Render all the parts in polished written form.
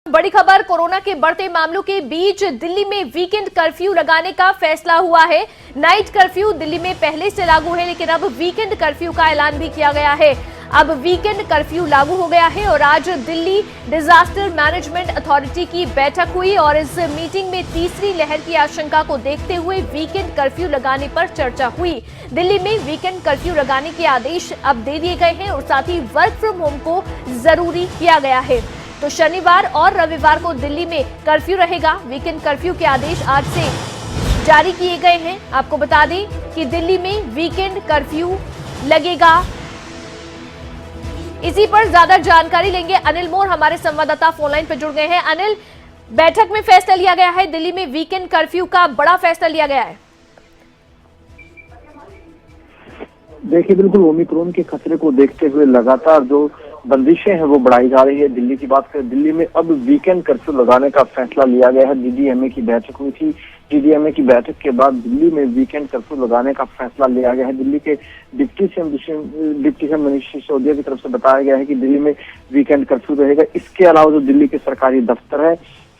बड़ी खबर, कोरोना के बढ़ते मामलों के बीच दिल्ली में वीकेंड कर्फ्यू लगाने का फैसला हुआ है। नाइट कर्फ्यू दिल्ली में पहले से लागू है, लेकिन अब वीकेंड कर्फ्यू का ऐलान भी किया गया है। अब वीकेंड कर्फ्यू लागू हो गया है और आज दिल्ली डिजास्टर मैनेजमेंट अथॉरिटी की बैठक हुई और इस मीटिंग में तीसरी लहर की आशंका को देखते हुए वीकेंड कर्फ्यू लगाने पर चर्चा हुई। दिल्ली में वीकेंड कर्फ्यू लगाने के आदेश अब दे दिए गए हैं और साथ ही वर्क फ्रॉम होम को जरूरी किया गया है। तो शनिवार और रविवार को दिल्ली में कर्फ्यू रहेगा। वीकेंड कर्फ्यू के आदेश आज से जारी किए गए हैं। आपको बता दें कि दिल्ली में वीकेंड कर्फ्यू लगेगा। इसी पर ज्यादा जानकारी लेंगे। अनिल मोर हमारे संवाददाता फोनलाइन पर जुड़ गए हैं। अनिल, बैठक में फैसला लिया गया है, दिल्ली में वीकेंड कर्फ्यू का बड़ा फैसला लिया गया है। देखिए, बिल्कुल ओमिक्रॉन के खतरे को देखते हुए लगातार जो बंदिशें हैं वो बढ़ाई जा रही है। दिल्ली की बात करें, दिल्ली में अब वीकेंड कर्फ्यू लगाने का फैसला लिया गया है। डीडीएमए की बैठक हुई थी। डीडीएमए की बैठक के बाद दिल्ली में वीकेंड कर्फ्यू लगाने का फैसला लिया गया है। दिल्ली के डिप्टी सीएम मनीष सिसोदिया की तरफ से बताया गया है कि दिल्ली में वीकेंड कर्फ्यू रहेगा। इसके अलावा जो दिल्ली के सरकारी दफ्तर है,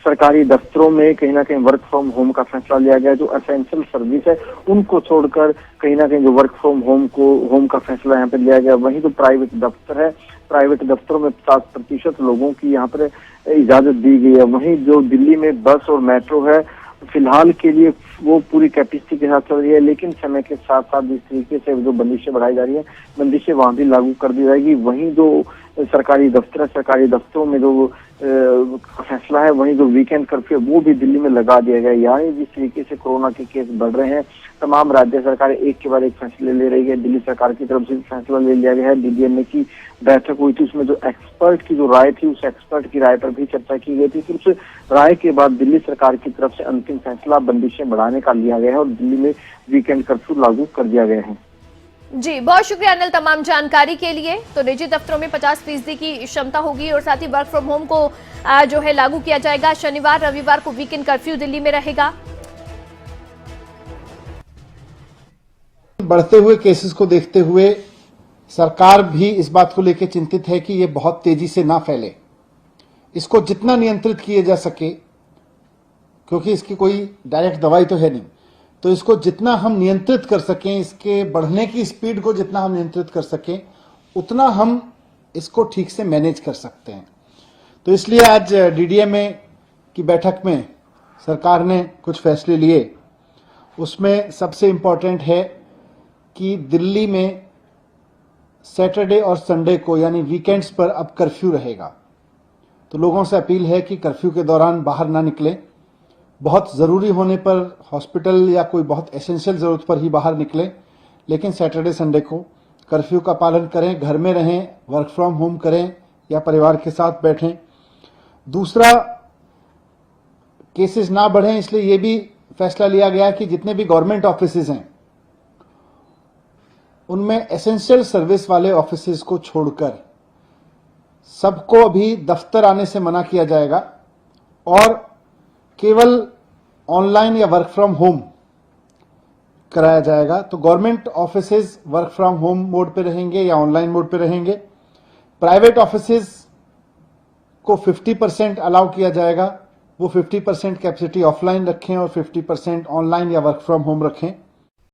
सरकारी दफ्तरों में कहीं ना कहीं वर्क फ्रॉम होम का फैसला लिया गया। जो एसेंशियल सर्विस है उनको छोड़कर कहीं ना कहीं जो वर्क फ्रॉम होम का फैसला यहाँ पे लिया गया। वहीं जो प्राइवेट दफ्तर है, प्राइवेट दफ्तरों में 50% लोगों की यहाँ पर इजाजत दी गई है। वहीं जो दिल्ली में बस और मेट्रो है, फिलहाल के लिए वो पूरी कैपेसिटी के साथ चल रही है, लेकिन समय के साथ साथ जिस तरीके से जो बंदिशें बढ़ाई जा रही है, बंदिशें वहां भी लागू कर दी जाएगी। वहीं जो सरकारी दफ्तर है, सरकारी दफ्तरों में जो फैसला है, वहीं जो वीकेंड कर्फ्यू वो भी दिल्ली में लगा दिया गया। यानी जिस तरीके से कोरोना के केस बढ़ रहे हैं, तमाम राज्य सरकारें एक के बाद एक फैसले ले रही है। दिल्ली सरकार की तरफ से फैसला ले लिया गया है। डीडीएमए की बैठक हुई थी, उसमें जो एक्सपर्ट की जो राय थी, उस एक्सपर्ट की राय पर भी चर्चा की गई थी। फिर उस राय के बाद दिल्ली सरकार की तरफ से अंतिम फैसला बंदिशें बढ़ाने का लिया गया है और दिल्ली में वीकेंड कर्फ्यू लागू कर दिया गया है। जी, बहुत शुक्रिया अनिल तमाम जानकारी के लिए। तो निजी दफ्तरों में 50% की क्षमता होगी और साथ ही वर्क फ्रॉम होम को जो है लागू किया जाएगा। शनिवार रविवार को वीकेंड कर्फ्यू दिल्ली में रहेगा। बढ़ते हुए केसेस को देखते हुए सरकार भी इस बात को लेकर चिंतित है कि ये बहुत तेजी से ना फैले। इसको जितना नियंत्रित किया जा सके, क्योंकि इसकी कोई डायरेक्ट दवाई तो है नहीं, तो इसको जितना हम नियंत्रित कर सकें, इसके बढ़ने की स्पीड को जितना हम नियंत्रित कर सकें, उतना हम इसको ठीक से मैनेज कर सकते हैं। तो इसलिए आज डीडीएमए की बैठक में सरकार ने कुछ फैसले लिए। उसमें सबसे इम्पोर्टेंट है कि दिल्ली में सैटरडे और संडे को यानी वीकेंड्स पर अब कर्फ्यू रहेगा। तो लोगों से अपील है कि कर्फ्यू के दौरान बाहर ना निकलें। बहुत ज़रूरी होने पर हॉस्पिटल या कोई बहुत एसेंशियल ज़रूरत पर ही बाहर निकलें, लेकिन सैटरडे संडे को कर्फ्यू का पालन करें, घर में रहें, वर्क फ्रॉम होम करें या परिवार के साथ बैठें। दूसरा, केसेस ना बढ़ें, इसलिए ये भी फैसला लिया गया कि जितने भी गवर्नमेंट ऑफिसेज हैं उनमें एसेंशियल सर्विस वाले ऑफिसेज को छोड़कर सबको अभी दफ्तर आने से मना किया जाएगा और केवल ऑनलाइन या वर्क फ्रॉम होम कराया जाएगा। तो government offices work from home mode पे रहेंगे या ऑनलाइन मोड पे रहेंगे। प्राइवेट ऑफिसेज को 50% अलाउ किया जाएगा। वो 50% कैपेसिटी ऑफलाइन रखें और 50% ऑनलाइन या वर्क फ्रॉम होम रखें।